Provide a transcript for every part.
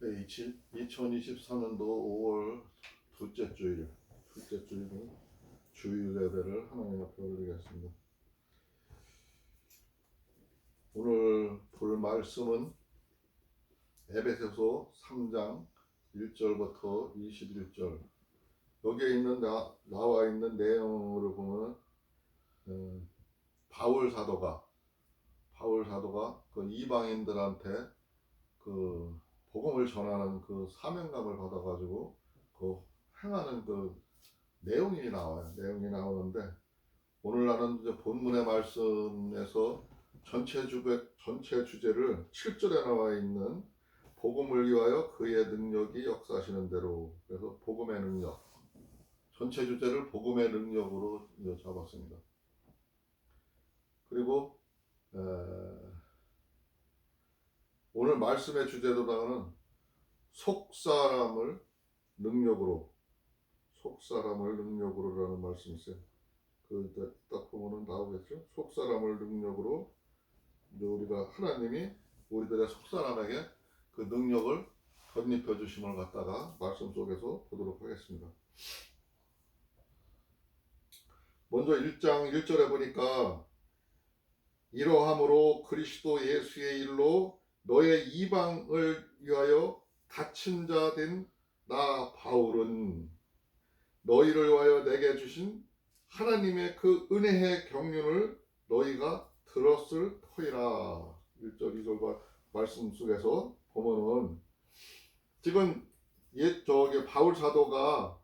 H 2024년도 5월 둘째 주일 주일 예배를 하나님 앞에 올리겠습니다. 오늘 볼 말씀은 에베소서 3장 1절부터 21절. 여기에 있는 나와 있는 내용으로 보면 바울 사도가 그 이방인들한테 그 복음을 전하는 그 사명감을 받아가지고 그 행하는 그 내용이 나오는데, 오늘 나는 이제 본문의 말씀에서 전체 주제를 7절에 나와 있는 복음을 위하여 그의 능력이 역사하시는 대로, 그래서 복음의 능력, 전체 주제를 복음의 능력으로 잡았습니다. 그리고 오늘 말씀의 주제로다가는 속사람을 능력으로라는 말씀이 있어요. 그 딱 보면은 나오겠죠. 속사람을 능력으로, 우리가 하나님이 우리들의 속사람에게 그 능력을 덧입혀 주심을 갖다가 말씀 속에서 보도록 하겠습니다. 먼저 1장 1절에 보니까, 이러함으로 그리스도 예수의 일로 너의 이방을 위하여 갇힌 자 된 나 바울은 너희를 위하여 내게 주신 하나님의 그 은혜의 경륜을 너희가 들었을 터이라. 1절 2절 말씀 속에서 보면은 지금 바울 사도가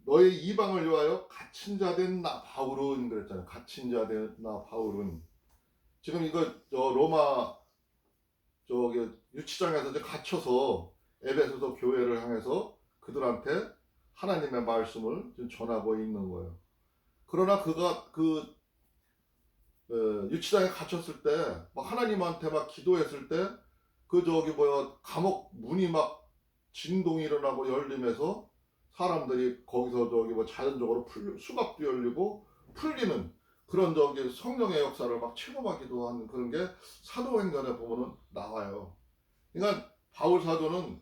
너희 이방을 위하여 갇힌 자 된 나 바울은 그랬잖아요. 갇힌 자 된 나 바울은, 지금 이거 로마 유치장에서 이제 갇혀서 에베소서 교회를 향해서 그들한테 하나님의 말씀을 전하고 있는 거예요. 그러나 그가 유치장에 갇혔을 때 막 하나님한테 막 기도했을 때 감옥 문이 막 진동이 일어나고 열리면서 사람들이 거기서 자연적으로 수갑도 열리고 풀리는 그런 성령의 역사를 막 체험하기도 하는 그런 게 사도행전에 보면은 나와요. 그러니까 바울 사도는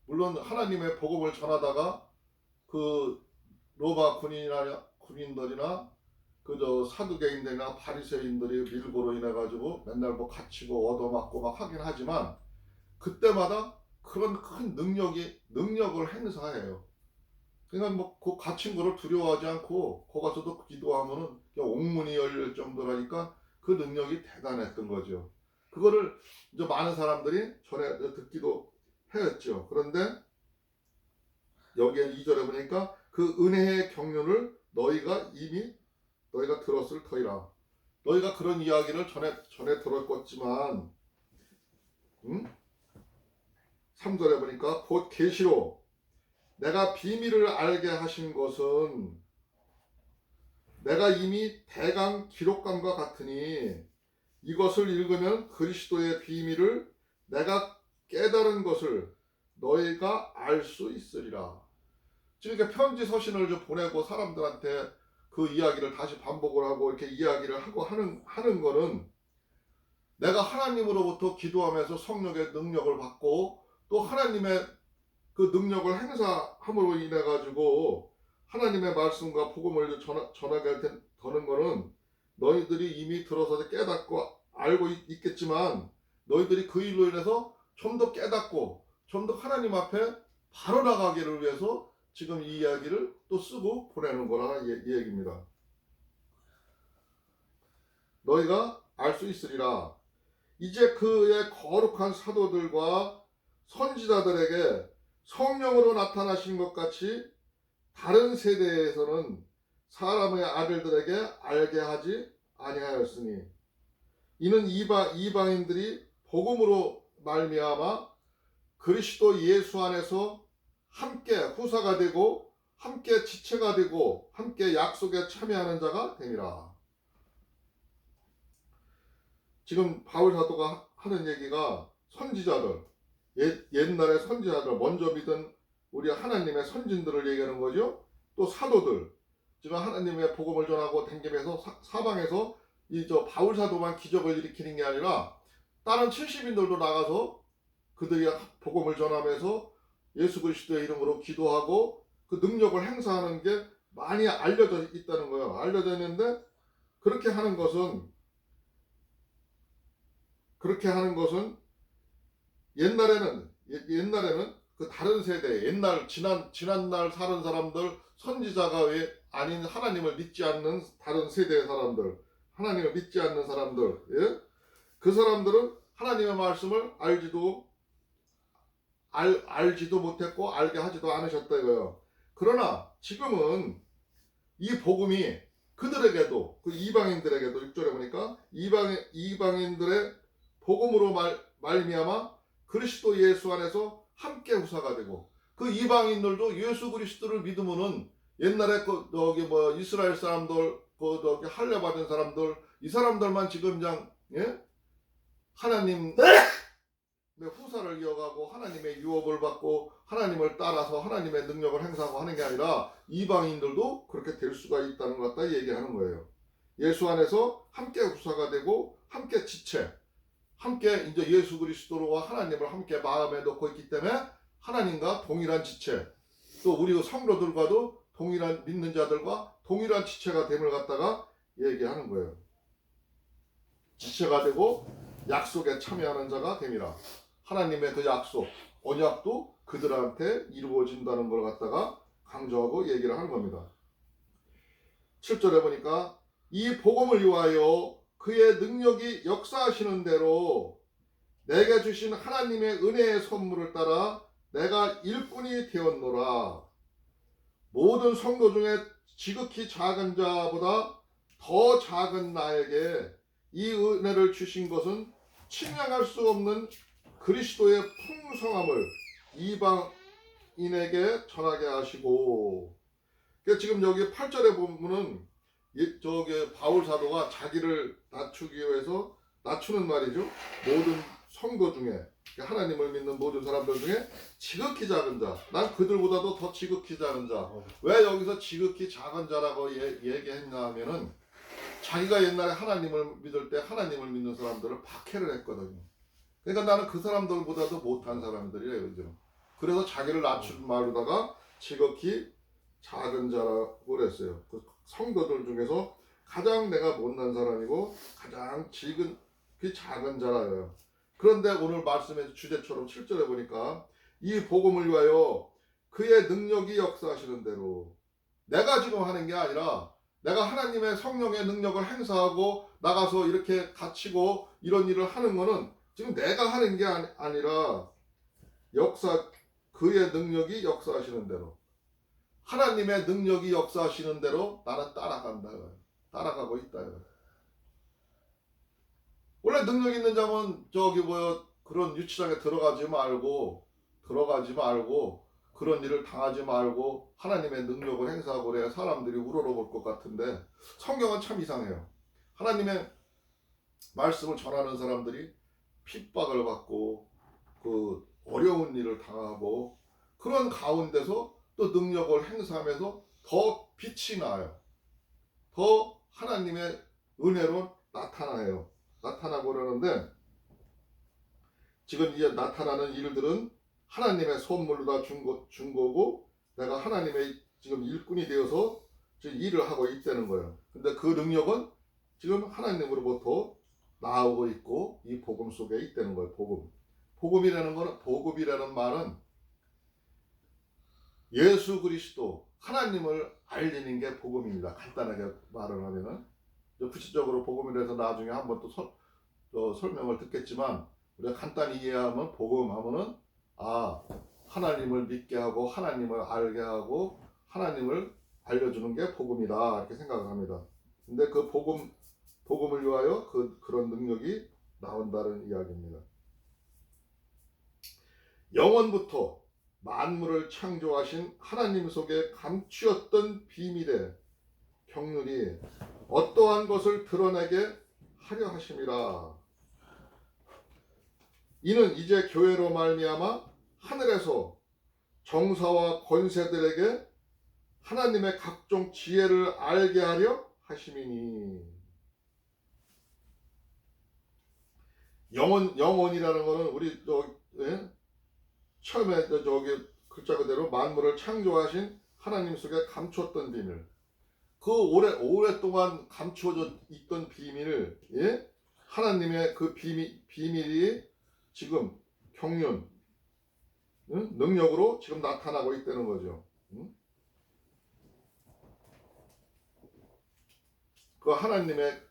물론 하나님의 복음을 전하다가 그 로마 군인들이나 사두개인들이나 바리새인들이 밀고로 인해 가지고 맨날 갇히고 얻어맞고 막 하긴 하지만, 그때마다 그런 큰 능력을 행사해요. 그러니까 그 갇힌 거를 두려워하지 않고 거기 가서도 기도하면은 옥문이 열릴 정도라니까 그 능력이 대단했던 거죠. 그거를 이제 많은 사람들이 전에 듣기도 했죠. 그런데 여기에 2절에 보니까 그 은혜의 경륜을 너희가 들었을 터이라. 너희가 그런 이야기를 전에 들었겠지만, 3절에 보니까 곧 계시로 내가 비밀을 알게 하신 것은 내가 이미 대강 기록감과 같으니 이것을 읽으면 그리스도의 비밀을 내가 깨달은 것을 너희가 알 수 있으리라. 지금 이렇게 편지 서신을 좀 보내고 사람들한테 그 이야기를 다시 반복을 하고 이렇게 이야기를 하고 하는 거는, 내가 하나님으로부터 기도하면서 성령의 능력을 받고 또 하나님의 그 능력을 행사함으로 인해 가지고 하나님의 말씀과 복음을 전하게 되는 거는 너희들이 이미 들어서 깨닫고 알고 있겠지만, 너희들이 그 일로 인해서 좀 더 깨닫고 좀 더 하나님 앞에 바로 나가기를 위해서 지금 이 이야기를 또 쓰고 보내는 거라 이 얘기입니다. 너희가 알 수 있으리라. 이제 그의 거룩한 사도들과 선지자들에게 성령으로 나타나신 것 같이 다른 세대에서는 사람의 아들들에게 알게 하지 아니하였으니, 이는 이방인들이 복음으로 말미암아 그리스도 예수 안에서 함께 후사가 되고 함께 지체가 되고 함께 약속에 참여하는 자가 되니라. 지금 바울 사도가 하는 얘기가 선지자들, 옛날의 선지자들, 먼저 믿은 우리 하나님의 선진들을 얘기하는 거죠. 또 사도들, 지금 하나님의 복음을 전하고 댕기면서 사방에서 바울 사도만 기적을 일으키는 게 아니라 다른 70인들도 나가서 그들이 복음을 전하면서 예수 그리스도의 이름으로 기도하고 그 능력을 행사하는 게 많이 알려져 있다는 거예요. 알려져 있는데 그렇게 하는 것은 옛날에는 그 다른 세대, 옛날 지난날 사는 사람들, 선지자가 왜 아닌 하나님을 믿지 않는 다른 세대의 사람들, 하나님을 믿지 않는 사람들, 예? 그 사람들은 하나님의 말씀을 알지도 못했고 알게 하지도 않으셨다 이거예요. 그러나 지금은 이 복음이 그들에게도, 그 이방인들에게도 6절에 보니까 이방인들의 복음으로 말미암아 그리스도 예수 안에서 함께 후사가 되고, 그 이방인들도 예수 그리스도를 믿으면은 옛날에 이스라엘 사람들, 할례 받은 사람들, 이 사람들만 지금 그냥 하나님의 후사를 이어가고 하나님의 유업을 받고 하나님을 따라서 하나님의 능력을 행사하고 하는 게 아니라 이방인들도 그렇게 될 수가 있다는 것 같다 얘기하는 거예요. 예수 안에서 함께 후사가 되고 함께 지체, 함께 이제 예수 그리스도와 하나님을 함께 마음에 놓고 있기 때문에 하나님과 동일한 지체, 또 우리 성도들과도 동일한 믿는 자들과 동일한 지체가 됨을 갖다가 얘기하는 거예요. 지체가 되고 약속에 참여하는 자가 됨이라. 하나님의 그 약속, 언약도 그들한테 이루어진다는 걸 갖다가 강조하고 얘기를 하는 겁니다. 7절에 보니까 이 복음을 위하여 그의 능력이 역사하시는 대로 내게 주신 하나님의 은혜의 선물을 따라 내가 일꾼이 되었노라. 모든 성도 중에 지극히 작은 자보다 더 작은 나에게 이 은혜를 주신 것은 측량할 수 없는 그리스도의 풍성함을 이방인에게 전하게 하시고. 그러니까 지금 여기 8절에 보면은 바울 사도가 자기를 낮추기 위해서 낮추는 말이죠. 모든 성도 중에, 하나님을 믿는 모든 사람들 중에 지극히 작은 자, 난 그들보다도 더 지극히 작은 자. 왜 여기서 지극히 작은 자라고 얘기했냐 하면은 자기가 옛날에 하나님을 믿을 때 하나님을 믿는 사람들을 박해를 했거든요. 그러니까 나는 그 사람들보다도 못한 사람들이에요. 그죠? 그래서 자기를 낮춘 말로다가 지극히 작은 자라고 그랬어요. 그 성도들 중에서 가장 내가 못난 사람이고 가장 지극히 작은 자라요. 그런데 오늘 말씀의 주제처럼 7절에 보니까 이 복음을 위하여 그의 능력이 역사하시는 대로, 내가 지금 하는 게 아니라 내가 하나님의 성령의 능력을 행사하고 나가서 이렇게 갇히고 이런 일을 하는 거는 지금 내가 하는 게 아니라 그의 능력이 역사하시는 대로, 하나님의 능력이 역사하시는 대로 나는 따라간다. 따라가고 있다. 원래 능력 있는 자면 그런 유치장에 들어가지 말고 그런 일을 당하지 말고 하나님의 능력을 행사하고 그래야 사람들이 우러러볼 것 같은데, 성경은 참 이상해요. 하나님의 말씀을 전하는 사람들이 핍박을 받고 그 어려운 일을 당하고 그런 가운데서 또 능력을 행사하면서 더 빛이 나요. 더 하나님의 은혜로 나타나고 그러는데, 지금 이제 나타나는 일들은 하나님의 선물로 다 준 거고 내가 하나님의 지금 일꾼이 되어서 지금 일을 하고 있다는 거예요. 근데 그 능력은 지금 하나님으로부터 나오고 있고 이 복음 속에 있다는 거예요. 복음이라는 말은 예수 그리스도 하나님을 알리는 게 복음입니다. 간단하게 말을 하면은, 구체적으로 복음이라서 나중에 한번 또 설명을 듣겠지만, 우리가 간단히 이해하면 복음하면은 하나님을 믿게 하고 하나님을 알게 하고 하나님을 알려주는 게 복음이다 이렇게 생각을 합니다. 근데 그 복음을 위하여 그런 능력이 나온다는 이야기입니다. 영원부터 만물을 창조하신 하나님 속에 감추었던 비밀의 경륜이 어떠한 것을 드러내게 하려 하심이라. 이는 이제 교회로 말미암아 하늘에서 정사와 권세들에게 하나님의 각종 지혜를 알게 하려 하심이니. 영혼이라는 것은 우리 예? 처음에 저기 글자 그대로 만물을 창조하신 하나님 속에 감추었던 비밀, 그 오랫동안 감추어져 있던 비밀을, 예? 하나님의 그 비밀이 지금 경륜, 응? 능력으로 지금 나타나고 있다는 거죠. 응? 그 하나님의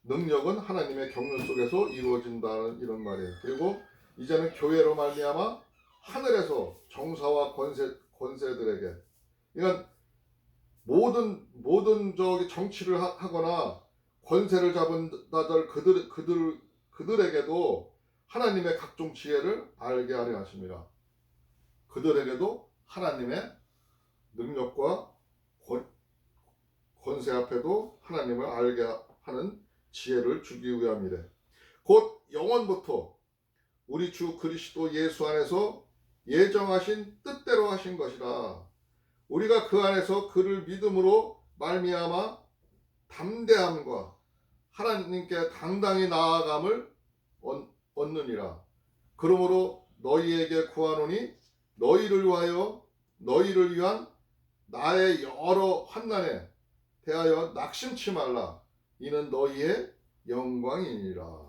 능력은 하나님의 경륜 속에서 이루어진다는 이런 말이에요. 그리고 이제는 교회로 말미암아 하늘에서 정사와 권세들에게, 그러니까 모든 저기 정치를 하거나 권세를 잡은 자들 그들에게도 하나님의 각종 지혜를 알게 하려 하십니다. 그들에게도 하나님의 능력과 권세 앞에도 하나님을 알게 하는 지혜를 주기 위함이래. 곧 영원부터 우리 주 그리스도 예수 안에서 예정하신 뜻대로 하신 것이라. 우리가 그 안에서 그를 믿음으로 말미암아 담대함과 하나님께 당당히 나아감을 얻느니라. 그러므로 너희에게 구하노니 너희를 위하여 너희를 위한 나의 여러 환난에 대하여 낙심치 말라. 이는 너희의 영광이니라.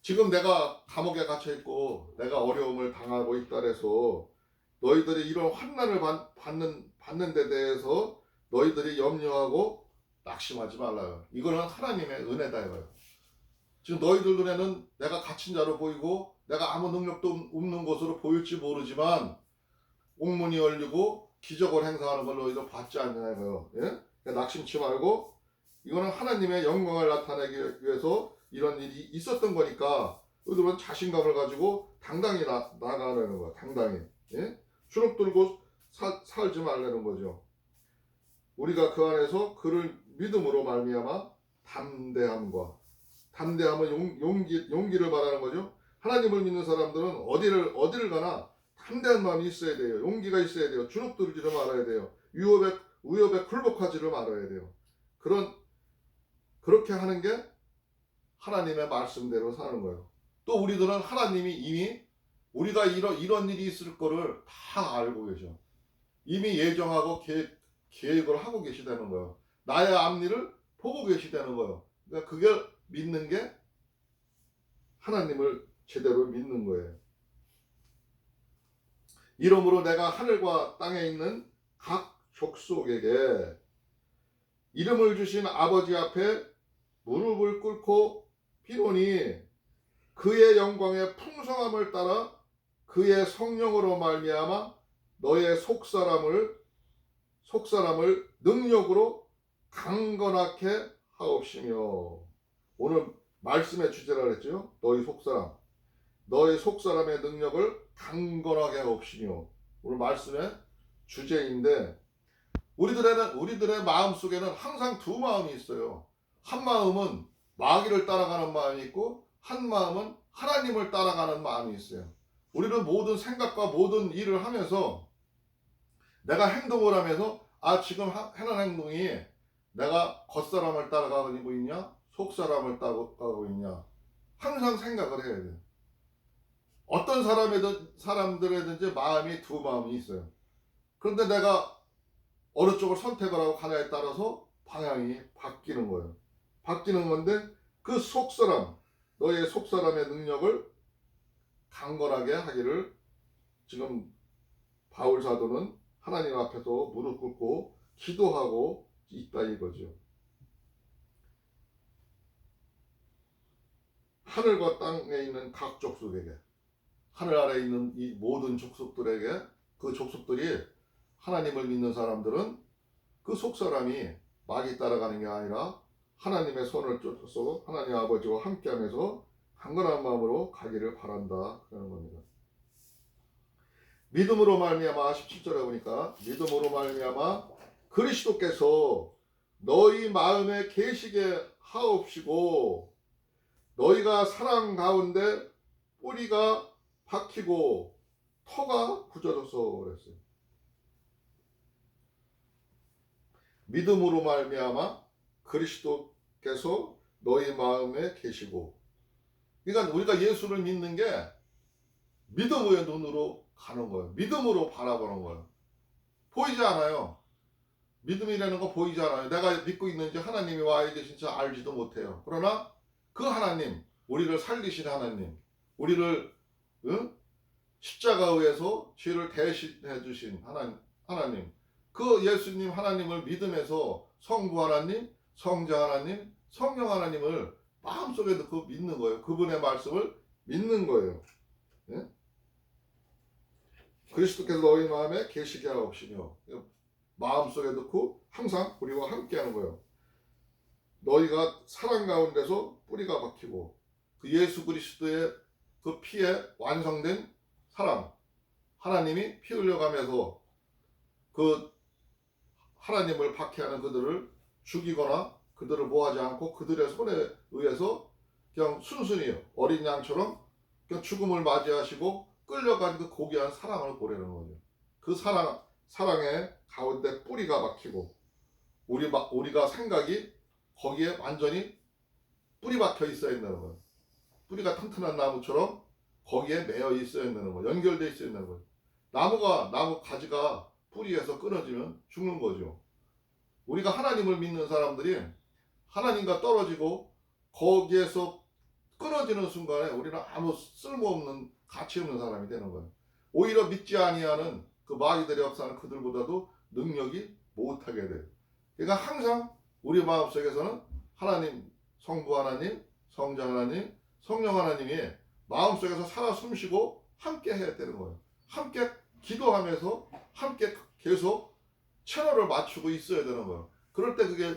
지금 내가 감옥에 갇혀 있고 내가 어려움을 당하고 있다 해서 너희들이 이런 환난을 받는 데 대해서 너희들이 염려하고 낙심하지 말라요. 이거는 하나님의 은혜다 이거예요. 지금 너희들 눈에는 내가 갇힌 자로 보이고 내가 아무 능력도 없는 것으로 보일지 모르지만 옥문이 열리고 기적을 행사하는 걸 너희들 봤지 않냐 이거예요. 예? 낙심치 말고 이거는 하나님의 영광을 나타내기 위해서 이런 일이 있었던 거니까 너희들은 자신감을 가지고 당당히 나가는 거야. 당당히. 예? 주눅 들고 살지 말라는 거죠. 우리가 그 안에서 그를 믿음으로 말미암아 담대함은 용기를 말하는 거죠. 하나님을 믿는 사람들은 어디를 가나 담대한 마음이 있어야 돼요. 용기가 있어야 돼요. 주눅 들지를 말아야 돼요. 위협에 굴복하지를 말아야 돼요. 그렇게 하는 게 하나님의 말씀대로 사는 거예요. 또 우리들은 하나님이 이미 우리가 이런 일이 있을 거를 다 알고 계셔. 이미 예정하고 계획을 하고 계시다는 거예요. 나의 앞일을 보고 계시다는 거예요. 그러니까 그걸 믿는 게 하나님을 제대로 믿는 거예요. 이러므로 내가 하늘과 땅에 있는 각 족속에게 이름을 주신 아버지 앞에 무릎을 꿇고 비노니 그의 영광의 풍성함을 따라 그의 성령으로 말미암아 너의 속사람을 능력으로 강건하게 하옵시며. 오늘 말씀의 주제라 그랬죠. 너희 속사람의 능력을 강건하게 하옵시며. 오늘 말씀의 주제인데 우리들의 마음 속에는 항상 두 마음이 있어요. 한 마음은 마귀를 따라가는 마음이 있고 한 마음은 하나님을 따라가는 마음이 있어요. 우리는 모든 생각과 모든 일을 하면서 내가 행동을 하면서 지금 하는 행동이 내가 겉사람을 따라가고 있냐 속사람을 따라가고 있냐 항상 생각을 해야 돼요. 어떤 사람들에든지 마음이 두 마음이 있어요. 그런데 내가 어느 쪽을 선택을 하고 가냐에 따라서 방향이 바뀌는 거예요. 바뀌는 건데 그 너의 속사람의 능력을 강건하게 하기를 지금 바울 사도는 하나님 앞에서 무릎 꿇고 기도하고 있다 이거죠. 하늘과 땅에 있는 각 족속에게, 하늘 아래에 있는 이 모든 족속들에게, 그 족속들이 하나님을 믿는 사람들은 그 속사람이 마귀 따라가는 게 아니라 하나님의 손을 쫓아서 하나님 아버지와 함께하면서 강건한 마음으로 가기를 바란다 그러는 겁니다. 믿음으로 말미암아 17절에 보니까 믿음으로 말미암아 그리스도께서 너희 마음에 계시게 하옵시고 너희가 사랑 가운데 뿌리가 박히고 터가 굳어져서 그랬어요. 믿음으로 말미암아 그리스도께서 너희 마음에 계시고 그러니까 우리가 예수를 믿는 게 믿음의 눈으로 가는 거예요. 믿음으로 바라보는 거예요. 보이지 않아요. 믿음이라는 거 보이지 않아요. 내가 믿고 있는지 하나님이 와 계신지 알지도 못해요. 그러나 그 하나님, 우리를 살리신 하나님, 우리를 십자가에서 죄를 대신해 주신 하나님, 그 예수님 하나님을 믿음에서 성부 하나님, 성자 하나님, 성령 하나님을 마음속에 넣고 믿는 거예요. 그분의 말씀을 믿는 거예요. 예? 그리스도께서 너희 마음에 계시게 하옵시며 마음속에 넣고 항상 우리와 함께하는 거예요. 너희가 사랑 가운데서 뿌리가 박히고 그 예수 그리스도의 그 피에 완성된 사랑, 하나님이 피 흘려가면서 그 하나님을 박해하는 그들을 죽이거나 그들을 모하지 않고 그들의 손에 의해서 그냥 순순히 어린 양처럼 그냥 죽음을 맞이하시고 끌려간 그 고귀한 사랑을 보내는 거죠. 그 사랑의 가운데 뿌리가 박히고 우리가 생각이 거기에 완전히 뿌리 박혀 있어야 된다는 거예요. 뿌리가 튼튼한 나무처럼 거기에 매여 있어야 된다는 거예요. 연결되어 있어야 된다는 거예요. 나무 가지가 뿌리에서 끊어지면 죽는 거죠. 우리가 하나님을 믿는 사람들이 하나님과 떨어지고 거기에서 끊어지는 순간에 우리는 아무 쓸모없는 가치 없는 사람이 되는 거예요. 오히려 믿지 아니하는 그 마귀들의 역사는 그들보다도 능력이 못하게 돼요. 그러니까 항상 우리 마음속에서는 하나님, 성부 하나님, 성자 하나님, 성령 하나님이 마음속에서 살아 숨쉬고 함께 해야 되는 거예요. 함께 기도하면서 함께 계속 채널을 맞추고 있어야 되는 거예요. 그럴 때 그게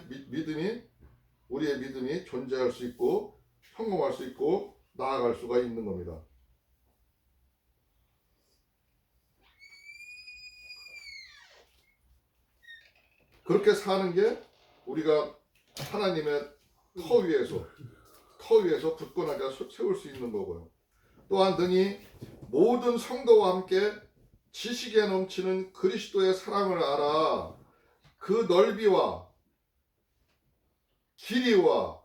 우리의 믿음이 존재할 수 있고 성공할 수 있고 나아갈 수가 있는 겁니다. 그렇게 사는 게 우리가 하나님의 터 위에서 굳건하게 세울 수 있는 거고요. 또한 능히 모든 성도와 함께 지식에 넘치는 그리스도의 사랑을 알아 그 넓이와 길이와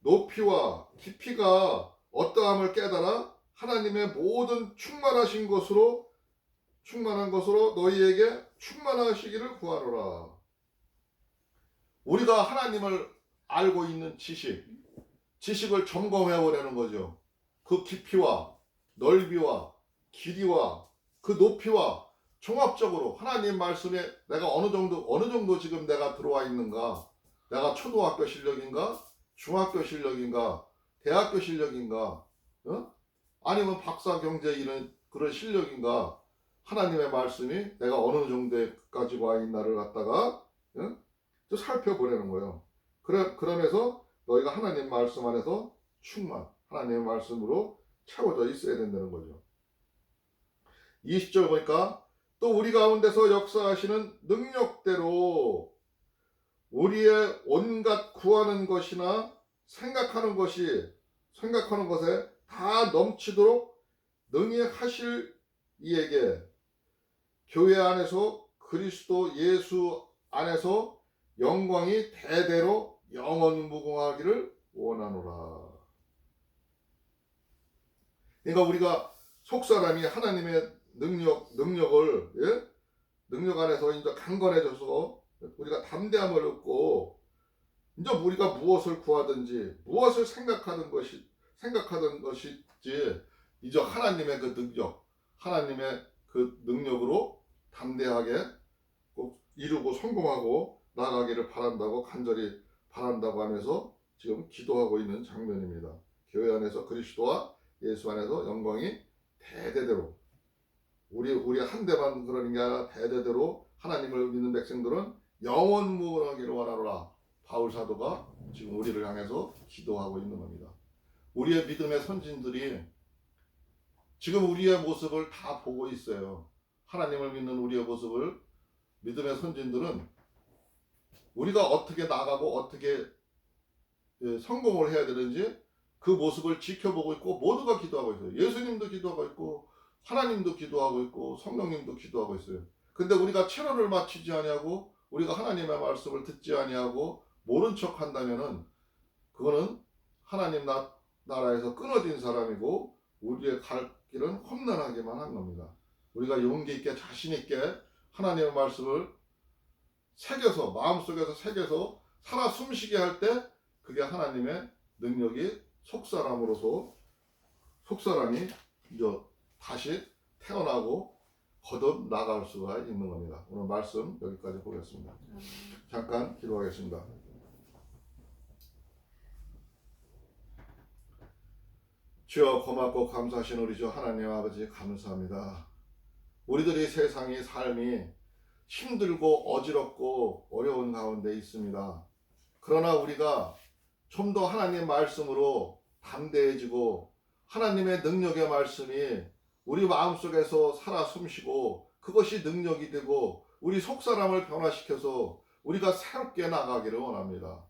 높이와 깊이가 어떠함을 깨달아 하나님의 모든 충만한 것으로 너희에게 충만하시기를 구하노라. 우리가 하나님을 알고 있는 지식을 점검해 보려는 거죠. 그 깊이와 넓이와 길이와 그 높이와 종합적으로 하나님 말씀에 내가 어느 정도 지금 내가 들어와 있는가, 내가 초등학교 실력인가, 중학교 실력인가, 대학교 실력인가, 아니면 박사 경제 이런 그런 실력인가, 하나님의 말씀이 내가 어느 정도까지 와 있나를 갖다가 또 살펴보려는 거예요. 그러면서 너희가 하나님 말씀 안에서 하나님의 말씀으로 채워져 있어야 된다는 거죠. 20절 보니까 또 우리 가운데서 역사하시는 능력대로 우리의 온갖 구하는 것이나 생각하는 것에 다 넘치도록 능히 하실 이에게 교회 안에서 그리스도 예수 안에서 영광이 대대로 영원 무궁하기를 원하노라. 그러니까 우리가 속사람이 하나님의 능력 안에서 이제 강건해져서 우리가 담대함을 얻고 이제 우리가 무엇을 구하든지 무엇을 생각하던 것이지 이제 하나님의 그 능력으로 담대하게 꼭 이루고 성공하고 나가기를 간절히 바란다고 하면서 지금 기도하고 있는 장면입니다. 교회 안에서 그리스도와 예수 안에서 영광이 대대대로 우리 한 대만 그러는 게 아니라 대대대로 하나님을 믿는 백성들은 영원 무궁하기를 원하노라. 바울 사도가 지금 우리를 향해서 기도하고 있는 겁니다. 우리의 믿음의 선진들이 지금 우리의 모습을 다 보고 있어요. 하나님을 믿는 우리의 모습을 믿음의 선진들은 우리가 어떻게 나가고 어떻게 성공을 해야 되는지 그 모습을 지켜보고 있고 모두가 기도하고 있어요. 예수님도 기도하고 있고 하나님도 기도하고 있고 성령님도 기도하고 있어요. 근데 우리가 채널을 맞추지 아니하고 우리가 하나님의 말씀을 듣지 아니하고 모른 척 한다면은 그거는 하나님 나 나라에서 끊어진 사람이고 우리의 갈 길은 험난하기만 한 겁니다. 우리가 용기 있게 자신 있게 하나님의 말씀을 새겨서 마음속에서 새겨서 살아 숨쉬게 할 때 그게 하나님의 능력이 속사람이 이제 다시 태어나고 거듭 나갈 수가 있는 겁니다. 오늘 말씀 여기까지 보겠습니다. 잠깐 기도하겠습니다. 주여, 고맙고 감사하신 우리 주 하나님 아버지 감사합니다. 우리들이 세상의 삶이 힘들고 어지럽고 어려운 가운데 있습니다. 그러나 우리가 좀 더 하나님의 말씀으로 담대해지고 하나님의 능력의 말씀이 우리 마음속에서 살아 숨쉬고 그것이 능력이 되고 우리 속사람을 변화시켜서 우리가 새롭게 나가기를 원합니다.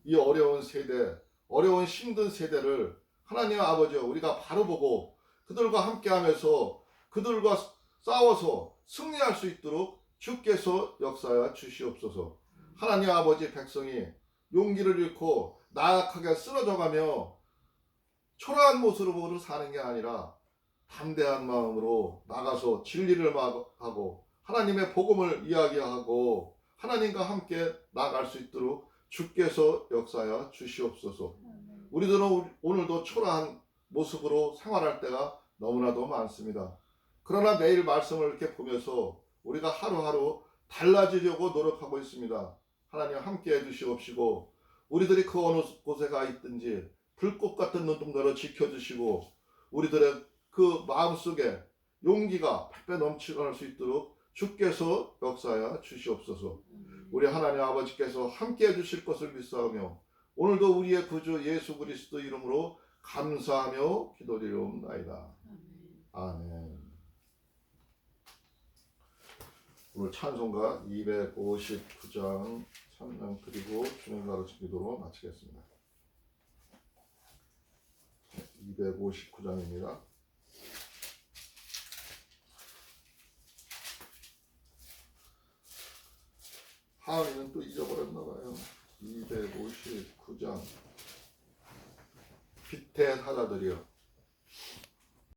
이 어려운 세대, 어려운 힘든 세대를 하나님 아버지여 우리가 바로 보고 그들과 함께하면서 그들과 싸워서 승리할 수 있도록 주께서 역사하여 주시옵소서. 하나님 아버지, 백성이 용기를 잃고 나약하게 쓰러져가며 초라한 모습으로 사는 게 아니라 담대한 마음으로 나가서 진리를 하고 하나님의 복음을 이야기하고 하나님과 함께 나갈 수 있도록 주께서 역사하여 주시옵소서. 우리들은 오늘도 초라한 모습으로 생활할 때가 너무나도 많습니다. 그러나 매일 말씀을 이렇게 보면서 우리가 하루하루 달라지려고 노력하고 있습니다. 하나님 함께 해주시옵시고 우리들이 그 어느 곳에 가 있든지 불꽃 같은 눈동자로 지켜주시고 우리들의 그 마음속에 용기가 팍팍 넘쳐날 수 있도록 주께서 역사하여 주시옵소서. 우리 하나님 아버지께서 함께 해주실 것을 믿사오며 오늘도 우리의 구주 예수 그리스도 이름으로 감사하며 기도드리옵나이다. 아멘. 오늘 찬송가 259장 찬양 드리고 주님 가르친 기도로 마치겠습니다. 259장입니다. 하은이는 또 잊어버렸나 봐요. 259장 빛의 사자들이여